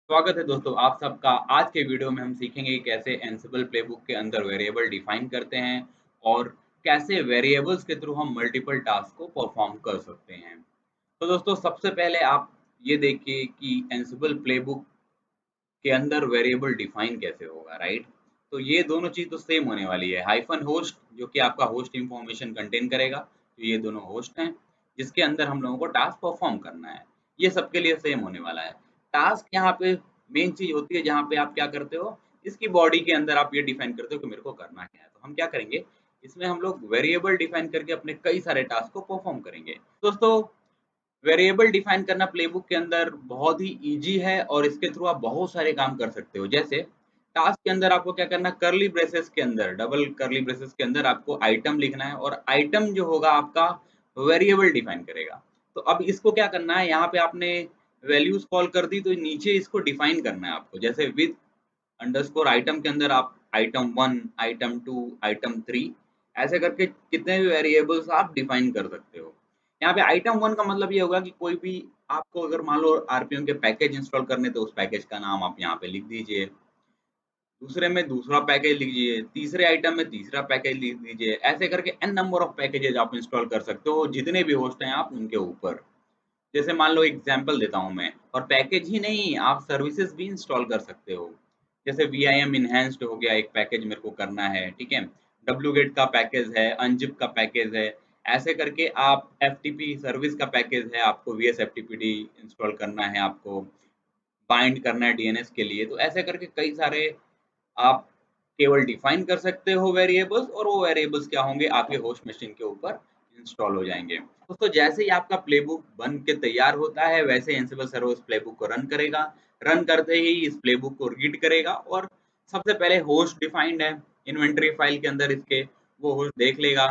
स्वागत है दोस्तों आप सबका। आज के वीडियो में हम सीखेंगे कि कैसे एंसिबल प्लेबुक के अंदर वेरिएबल डिफाइन करते हैं और कैसे वेरिएबल्स के थ्रू हम मल्टीपल टास्क को परफॉर्म कर सकते हैं। तो दोस्तों सबसे पहले आप ये देखिए कि एंसिबल प्लेबुक के अंदर वेरिएबल डिफाइन कैसे होगा, राइट? तो ये दोनों चीज़ तो सेम होने वाली है। हाइफन होस्ट जो कि आपका होस्ट इन्फॉर्मेशन कंटेन करेगा, तो ये दोनों होस्ट हैं जिसके अंदर हम लोगों को टास्क परफॉर्म करना है। ये सबके लिए सेम होने वाला है। टास्क यहाँ पे मेन चीज़ होती है जहाँ पे आप क्या करते हो, इसकी बॉडी के अंदर आप ये डिफाइन करते हो कि मेरे को करना क्या है। तो हम क्या करेंगे, इसमें हम लोग वेरिएबल डिफाइन करके अपने कई सारे टास्क को परफॉर्म करेंगे। दोस्तों वेरिएबल डिफाइन करना प्लेबुक के अंदर बहुत ही ईज़ी है और इसके थ्रू आप बहुत सारे काम कर सकते हो। जैसे टास्क के अंदर आपको क्या करना है, कर्ली ब्रेसेस के अंदर, डबल कर्ली ब्रेसेस के अंदर आपको आइटम लिखना है और आइटम जो होगा आपका वेरिएबल डिफाइन करेगा। तो अब इसको क्या करना है, यहाँ पे आपने वैल्यूज़ कॉल कर दी तो नीचे इसको डिफाइन करना है आपको। जैसे विथ अंडरस्कोर आइटम के अंदर आप आइटम 1, आइटम 2, आइटम 3 ऐसे करके कितने भी वेरिएबल्स आप डिफाइन कर सकते हो। यहाँ पे आइटम 1 का मतलब ये होगा कि कोई भी आपको अगर मान लो आरपीएम के पैकेज इंस्टॉल करने तो उस पैकेज का नाम आप यहाँ पे लिख दीजिए। दूसरे में दूसरा पैकेज लिखिए, तीसरे आइटम में तीसरा पैकेज लिख दीजिए। ऐसे करके एन नंबर ऑफ पैकेजेज़ आप इंस्टॉल कर सकते हो, जितने भी होस्ट हैं आप उनके ऊपर। जैसे मान लो एग्जांपल देता हूँ मैं, और पैकेज ही नहीं आप सर्विसेज भी इंस्टॉल कर सकते हो। जैसे वीआईएम इनहैंस्ड हो गया, एक पैकेज मेरे को करना है, ठीक है? डब्ल्यूगेट का पैकेज है, अनजिप का पैकेज है, ऐसे करके आप एफटीपी सर्विस का पैकेज है, आपको वीएस एफटीपीडी इंस्टॉल करना है, आपको बाइंड करना है डीएनएस के लिए। तो ऐसे करके कई सारे आप केवल डिफाइन कर सकते हो वेरिएबल्स, और वो वेरिएबल्स क्या होंगे, आपके होस्ट मशीन के ऊपर इंस्टॉल हो जाएँगे। दोस्तों जैसे ही आपका प्लेबुक बन के तैयार होता है, वैसे ही एंसिबल सर्वर उस प्लेबुक को रन करेगा। रन करते ही इस प्लेबुक को रीड करेगा और सबसे पहले होस्ट डिफाइंड है, इन्वेंटरी फाइल के अंदर इसके, वो होस्ट देख लेगा,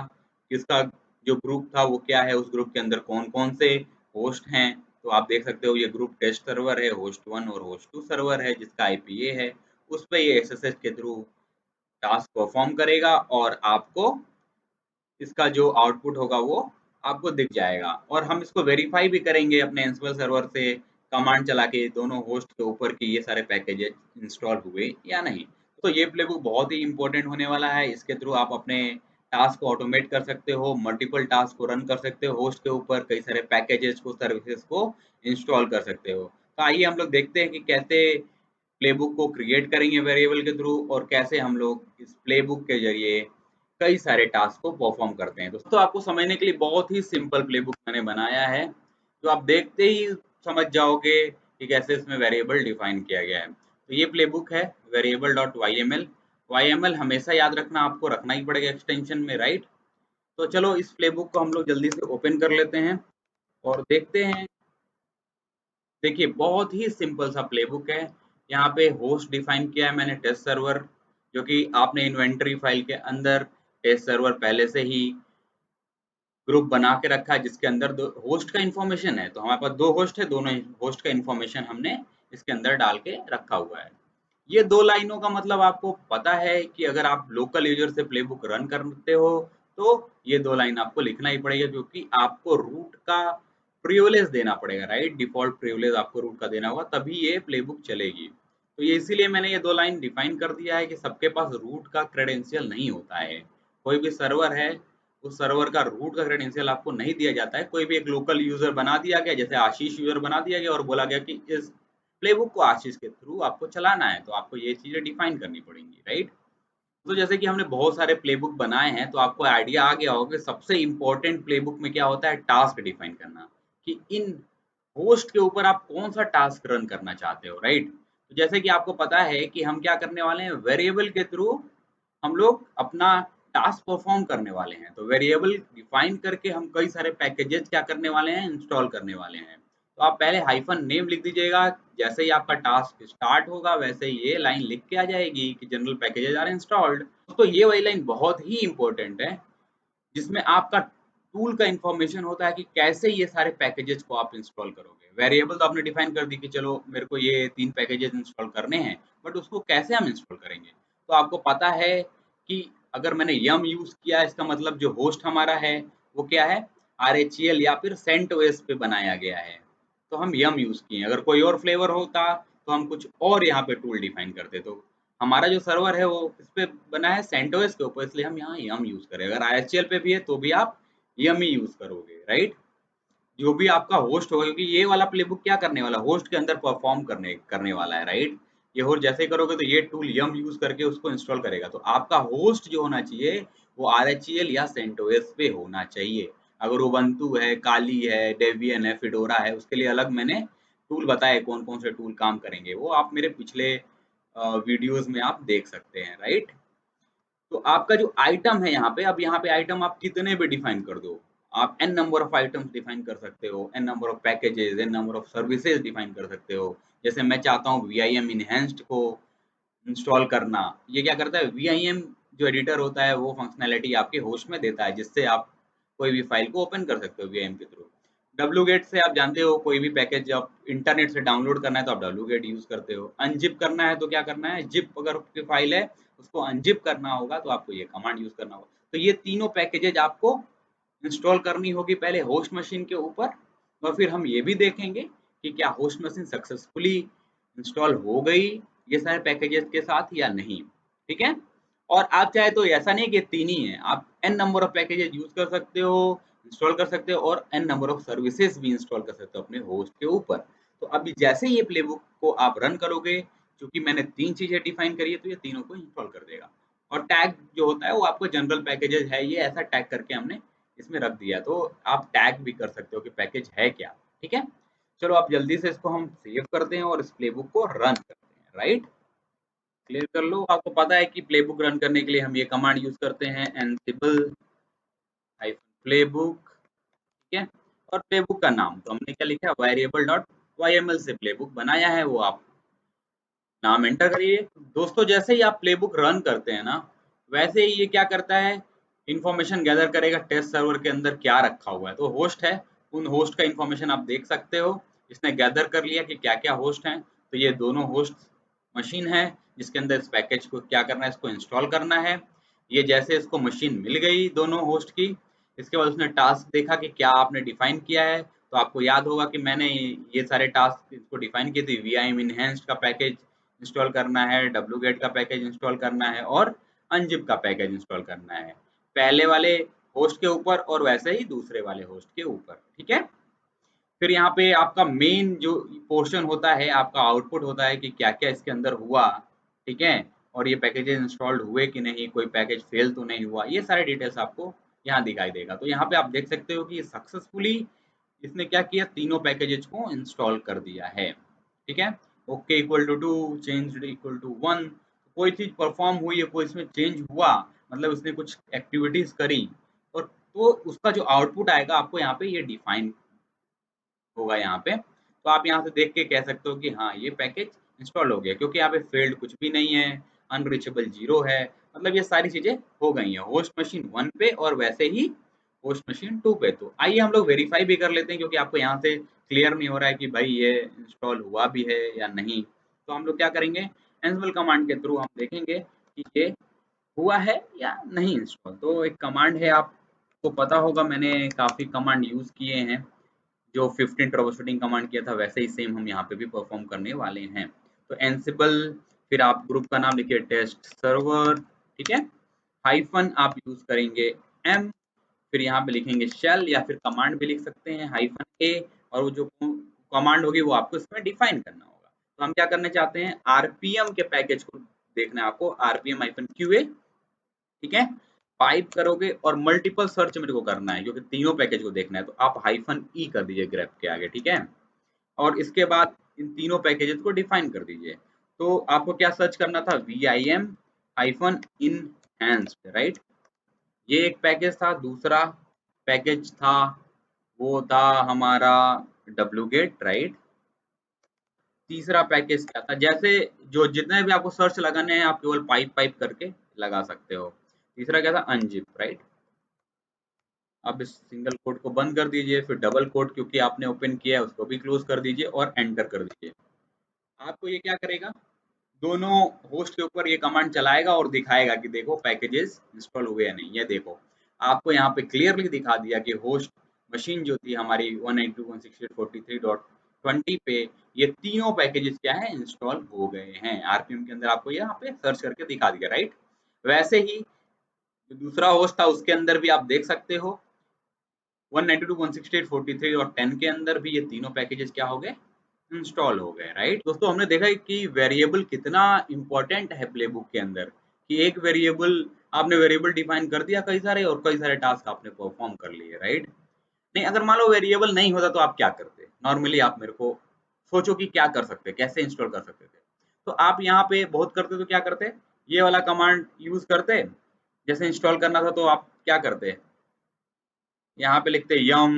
किसका जो ग्रुप था वो क्या है, उस ग्रुप के अंदर कौन-कौन से होस्ट हैं। तो आप देख सकते हो ये ग्रुप टेस्ट सर्वर है, होस्ट 1 और होस्ट 2 सर्वर है जिसका आईपी ये है। उस पे ये एसएसएच के थ्रू टास्क परफॉर्म करेगा और आपको इसका जो आउटपुट होगा वो आपको दिख जाएगा। और हम इसको वेरीफाई भी करेंगे अपने एंसिबल सर्वर से कमांड चला के दोनों होस्ट के ऊपर कि ये सारे पैकेजेस इंस्टॉल हुए या नहीं। तो ये प्लेबुक बहुत ही इम्पोर्टेंट होने वाला है। इसके थ्रू आप अपने टास्क को ऑटोमेट कर सकते हो, मल्टीपल टास्क को रन कर सकते हो होस्ट के ऊपर, कई सारे पैकेजेस को, सर्विसेज को इंस्टॉल कर सकते हो। तो आइए हम लोग देखते हैं कि कैसे प्लेबुक को क्रिएट करेंगे वेरिएबल के थ्रू और कैसे हम लोग इस प्लेबुक के ज़रिए कई सारे टास्क को परफॉर्म करते हैं। दोस्तों आपको समझने के लिए बहुत ही सिंपल प्लेबुक मैंने बनाया है, जो आप देखते ही समझ जाओगे कि कैसे इसमें वेरिएबल डिफाइन किया गया है। तो ये प्लेबुक है variable.yml। YML हमेशा याद रखना, आपको रखना ही पड़ेगा एक्सटेंशन में, राइट? तो चलो इस प्लेबुक को हम लोग जल्दी से ओपन कर लेते हैं और देखते हैं। देखिए बहुत ही सिंपल सा प्लेबुक है। यहाँ पे होस्ट डिफाइन किया है मैंने टेस्ट सर्वर, जो कि आपने इन्वेंटरी फाइल के अंदर टेस्ट सर्वर पहले से ही ग्रुप बना के रखा है जिसके अंदर दो होस्ट का इन्फॉर्मेशन है। तो हमारे पास दो होस्ट है, दोनों होस्ट का इन्फॉर्मेशन हमने इसके अंदर डाल के रखा हुआ है। ये दो लाइनों का मतलब आपको पता है कि अगर आप लोकल यूजर से प्लेबुक रन करते हो तो ये दो लाइन आपको लिखना ही पड़ेगा, क्योंकि आपको रूट का प्रिविलेज देना पड़ेगा, राइट? डिफॉल्ट प्रिविलेज आपको रूट का देना होगा तभी ये प्लेबुक चलेगी। तो ये इसीलिए मैंने ये दो लाइन डिफाइन कर दिया है कि सबके पास रूट का क्रेडेंशियल नहीं होता है। कोई भी सर्वर है, उस सर्वर का रूट का क्रेडेंशियल आपको नहीं दिया जाता है। कोई भी एक लोकल यूजर बना दिया गया, जैसे आशीष यूजर बना दिया गया और बोला गया कि इस प्लेबुक को आशीष के थ्रू आपको चलाना है, तो आपको ये चीजें डिफाइन करनी पड़ेंगी, राइट? तो जैसे कि हमने बहुत सारे प्लेबुक बनाए हैं तो आपको आइडिया आ गया होगा कि सबसे इम्पोर्टेंट प्लेबुक में क्या होता है, टास्क डिफाइन करना, कि इन होस्ट के ऊपर आप कौन सा टास्क रन करना चाहते हो, राइट? तो जैसे कि आपको पता है कि हम क्या करने वाले हैं, वेरिएबल के थ्रू हम लोग अपना टास्क परफॉर्म करने वाले हैं। तो वेरिएबल डिफाइन करके हम कई सारे पैकेजेस क्या करने वाले हैं, इंस्टॉल करने वाले हैं। तो आप पहले हाइफन नेम लिख दीजिएगा। जैसे ही आपका टास्क स्टार्ट होगा वैसे ही ये लाइन लिख के आ जाएगी कि जनरल पैकेजेस आर इंस्टॉल्ड। तो ये वाली लाइन बहुत ही इंपॉर्टेंट है, जिसमें आपका टूल का इंफॉर्मेशन होता है कि कैसे ये सारे पैकेजेस को आप इंस्टॉल करोगे। वेरिएबल तो आपने डिफाइन कर दी कि चलो मेरे को ये 3 पैकेजेस इंस्टॉल करने हैं, बट उसको कैसे हम इंस्टॉल करेंगे? तो आपको पता है कि अगर मैंने यम यूज़ किया, इसका मतलब जो होस्ट हमारा है वो क्या है? आरएचएल या फिर सेंटोस पे बनाया गया है। तो हम यम यूज़ किए हैं। अगर कोई और फ्लेवर होता तो हम कुछ और यहाँ पे टूल डिफाइन करते। तो हमारा जो सर्वर है वो किस पे बना है, सेंटोस के ऊपर, इसलिए हम यहाँ यम यूज करें। अगर ISGL पे भी है तो भी आप यम ही यूज करोगे, राइट। जो भी आपका होस्ट होगा, क्योंकि ये वाला प्लेबुक क्या करने वाला, होस्ट के अंदर परफॉर्म करने करने वाला है, राइट। ये होस्ट जैसे ही करोगे तो ये टूल यम यूज करके उसको इंस्टॉल करेगा। तो आपका होस्ट जो होना चाहिए वो RHEL या सेंटोस पे होना चाहिए। अगर उबंटू है, काली है, डेबियन है, फिडोरा है, उसके लिए अलग मैंने टूल बताए कौन कौन से टूल काम करेंगे, वो आप मेरे पिछले वीडियोस में आप देख सकते हैं, राइट। तो आपका जो आइटम है यहाँ पे, अब यहाँ पे आइटम आप कितने भी डिफाइन कर दो, आप n number of items define कर सकते हो, n number of packages, n number of services define कर सकते हो। जैसे मैं चाहता हूँ VIM इनहेंस्ड को इंस्टॉल करना, ये क्या करता है, VIM जो एडिटर होता है वो फंक्शनैलिटी आपके होस्ट में देता है, जिससे आप कोई भी फाइल को ओपन कर सकते हो VIM के थ्रू। wget से आप जानते हो, कोई भी पैकेज आप इंटरनेट से डाउनलोड करना है तो आप wget यूज करते हो। अनजिप करना है तो क्या करना है, जिप अगर आपकी फाइल है उसको अनजिप करना होगा तो आपको ये कमांड यूज करना होगा। तो ये तीनों पैकेजेज आपको इंस्टॉल करनी होगी पहले होस्ट मशीन के ऊपर, और फिर हम ये भी देखेंगे कि क्या होस्ट मशीन सक्सेसफुली इंस्टॉल हो गई ये सारे पैकेजेस के साथ या नहीं, ठीक है। और आप चाहे तो ऐसा नहीं कि तीन ही है, आप n number of packages use कर सकते हो, इंस्टॉल कर सकते हो, और n नंबर ऑफ सर्विसेज भी इंस्टॉल कर सकते हो अपने होस्ट के ऊपर। तो अभी जैसे ये प्लेबुक को आप रन करोगे, क्योंकि मैंने तीन चीजें डिफाइन करी है, तो ये तीनों को इंस्टॉल कर देगा। और टैग जो होता है वो आपको जनरल पैकेजेस है, ये ऐसा टैग करके हमने इसमें रख दिया, तो आप टैग भी कर सकते हो कि पैकेज है क्या, ठीक है। चलो आप जल्दी से इसको हम सेव करते हैं और इस प्लेबुक को रन करते हैं, राइट। क्लियर कर लो, आपको पता है कि प्लेबुक रन करने के लिए हम ये कमांड यूज करते हैं, एनसिबल प्लेबुक, ठीक है। और प्लेबुक का नाम तो हमने क्या लिखा है, वेरिएबल डॉट YML से प्लेबुक बनाया है, वो आप नाम एंटर करिए। दोस्तों जैसे ही आप प्लेबुक रन करते हैं ना, वैसे ही ये क्या करता है, इंफॉर्मेशन गैदर करेगा टेस्ट सर्वर के अंदर क्या रखा हुआ है। तो होस्ट है, उन होस्ट का इंफॉर्मेशन आप देख सकते हो, इसने गैदर कर लिया कि क्या क्या होस्ट हैं। तो ये दोनों होस्ट मशीन है जिसके अंदर इस पैकेज को क्या करना है, इसको इंस्टॉल करना है। ये जैसे इसको मशीन मिल गई दोनों होस्ट की, इसके बाद उसने टास्क देखा कि क्या आपने डिफाइन किया है। तो आपको याद होगा कि मैंने ये सारे टास्क इसको डिफाइन किए थे, VIM इनहेंस्ड का पैकेज इंस्टॉल करना है, wget का पैकेज इंस्टॉल करना है, और अनजिप का पैकेज इंस्टॉल करना है, पहले वाले होस्ट के ऊपर और वैसे ही दूसरे वाले होस्ट के ऊपर, ठीक है। फिर यहाँ पे आपका मेन जो पोर्शन होता है, आपका आउटपुट होता है कि क्या क्या इसके अंदर हुआ, ठीक है, और ये पैकेजेस इंस्टॉल्ड हुए कि नहीं, कोई पैकेज फेल तो नहीं हुआ, ये सारे डिटेल्स आपको यहाँ दिखाई देगा। तो यहाँ पे आप देख सकते हो कि सक्सेसफुली इसने क्या किया, तीनों पैकेजेस को इंस्टॉल कर दिया है, ठीक है। Okay equal to 2, change equal to 1, कोई चीज परफॉर्म हुई है, कोई इसमें चेंज हुआ, मतलब इसने कुछ एक्टिविटीज करी, और तो उसका जो आउटपुट आएगा आपको यहाँ पे ये डिफाइन होगा यहाँ पे। तो आप यहाँ से देख के कह सकते हो कि हाँ ये पैकेज इंस्टॉल हो गया, क्योंकि यहाँ पे फेल्ड कुछ भी नहीं है, अनरीचेबल 0 है, मतलब ये सारी चीजें हो गई हैं होस्ट मशीन 1 पे और वैसे ही होस्ट मशीन 2 पे। तो आइए हम लोग वेरीफाई भी कर लेते हैं, क्योंकि आपको यहाँ से क्लियर नहीं हो रहा है कि भाई ये इंस्टॉल हुआ भी है या नहीं। तो हम लोग क्या करेंगे, एंसिबल कमांड के थ्रू हम देखेंगे कि ये हुआ है या नहीं इंस्टॉल। तो एक कमांड है, आपको पता होगा मैंने काफी कमांड यूज किए हैं, जो 15 ट्रबल कमांड किया था वैसे ही सेम हम यहाँ पे भी परफॉर्म करने वाले हैं। तो एनसिबल, फिर आप ग्रुप का नाम लिखिए टेस्ट सर्वर, ठीक है, हाइफन आप यूज करेंगे एम, फिर यहाँ पे लिखेंगे शेल, या फिर कमांड भी लिख सकते हैं हाइफन ए, और वो जो कमांड होगी वो आपको इसमें डिफाइन करना होगा। तो हम क्या करना चाहते हैं, आरपीएम के पैकेज को देखना है आपको, आरपीएम हाइफन क्यूए, ठीक है। पाइप करोगे और मल्टीपल सर्च मेरे को करना है क्योंकि तीनों पैकेज को देखना है, तो आप हाइफन ई कर दीजिए ग्रेप के आगे, ठीक है। और इसके बाद इन तीनों पैकेजेस को डिफाइन कर दीजिए। तो आपको क्या सर्च करना था, VIM हाइफन इनहैंस्ड, राइट। ये एक पैकेज था, दूसरा पैकेज था वो था हमारा wget, राइट। तीसरा पैकेज क्या था, जैसे जो जितने भी आपको सर्च लगाने हैं आप केवल पाइप पाइप करके लगा सकते हो। तीसरा क्या था, अनजिप, राइट। अब इस सिंगल कोट को बंद कर दीजिए, फिर डबल कोट क्योंकि आपने ओपन किया है उसको भी क्लोज कर दीजिए और एंटर कर दीजिए। आपको ये क्या करेगा, दोनों होस्ट के ऊपर ये कमांड चलाएगा और दिखाएगा कि देखो पैकेजेस इंस्टॉल हुए या नहीं। ये देखो आपको यहाँ पे क्लियरली दिखा दिया कि होस्ट मशीन जो थी हमारी 192.168.43.20 पे ये तीनों पैकेजेस क्या है इंस्टॉल हो गए हैं। आरपीएम के अंदर आपको यहाँ पे सर्च करके दिखा दिया, राइट। वैसे ही जो दूसरा होस्ट था उसके अंदर भी आप देख सकते हो 192, 168, 43 और 10 के अंदर भी ये तीनों पैकेजेस क्या हो गए इंस्टॉल हो गए, राइट। दोस्तों हमने देखा है कि वेरिएबल कितना इंपॉर्टेंट है प्लेबुक के अंदर, कि एक वेरिएबल आपने वेरिएबल डिफाइन कर दिया कई सारे और कई सारे टास्क आपने परफॉर्म कर लिए, राइट। नहीं, अगर मान लो वेरिएबल नहीं होता तो आप क्या करते? नॉर्मली आप मेरे को सोचो कि क्या कर सकते, कैसे इंस्टॉल कर सकते थे? तो आप यहाँ पे बहुत करते तो क्या करते? ये वाला कमांड यूज़ करते, जैसे इंस्टॉल करना था तो आप क्या करते? यहाँ पे लिखते यम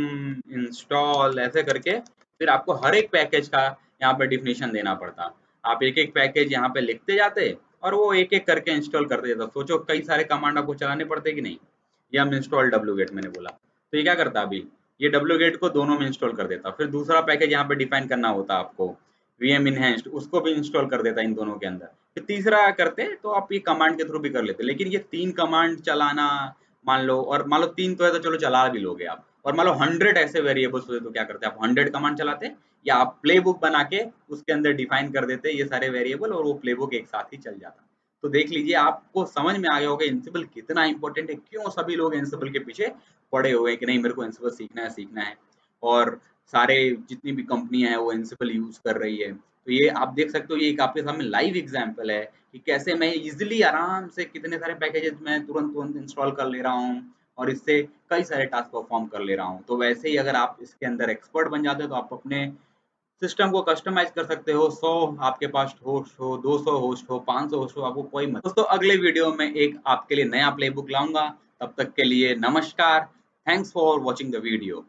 इंस्टॉल ऐसे करके, फिर आपको हर एक पैकेज का यहाँ पे डिफिनीशन देना पड़ता। आप एक-एक पैकेज यहाँ पे लिखते जाते और वो एक-एक करके इंस्टॉल करते जाता। सोचो कई सारे कमांड आपको चलाने पड़ते कि नहीं? यम इंस्टॉल wget मैंने बोला। तो ये क्या करता अभी? ये wget को दोनों में इंस्टॉल कर देता। फिर दूसरा पैकेज यहाँ पे डिफाइन करना होता आपको, वीएम एनहांस्ड उसको भी इंस्टॉल कर देता इन दोनों के अंदर। फिर तीसरा करते तो आप ये कमांड के थ्रू भी कर लेते। लेकिन ये 3 कमांड चलाना मान लो, और मान लो 3 तो है तो चलो चला भी लोगे आप, और मान लो 100 ऐसे वेरिएबल्स होते तो क्या करते? आप 100 कमांड चलाते, या आप प्लेबुक बना के उसके अंदर डिफाइन कर देते ये सारे वेरिएबल और वो प्लेबुक एक साथ ही चल जाता। तो देख लीजिए आपको समझ में आ गया होगा एंसिबल कितना इंपॉर्टेंट है, क्यों सभी लोग एंसिबल के पीछे पड़े हुए हैं कि नहीं मेरे को एंसिबल सीखना है। और सारे जितनी भी कंपनियां हैं वो एंसिबल यूज कर रही है। तो ये आप देख सकते हो, ये एक आपके सामने लाइव एग्जांपल है कि कैसे मैं इजीली आराम से कितने सारे पैकेजेस मैं तुरंत-तुरंत इंस्टॉल कर ले रहा हूँ और इससे कई सारे टास्क परफॉर्म कर ले रहा हूँ। तो वैसे ही अगर आप इसके अंदर एक्सपर्ट बन जाते हो तो आप अपने सिस्टम को कस्टमाइज़ कर सकते हो। 100 आपके पास होस्ट हो, 200 होस्ट हो, 500 होस्ट हो, आपको कोई मत। दोस्तों अगले वीडियो में एक आपके लिए नया प्लेबुक लाऊँगा। तब तक के लिए नमस्कार। Thanks for watching the video.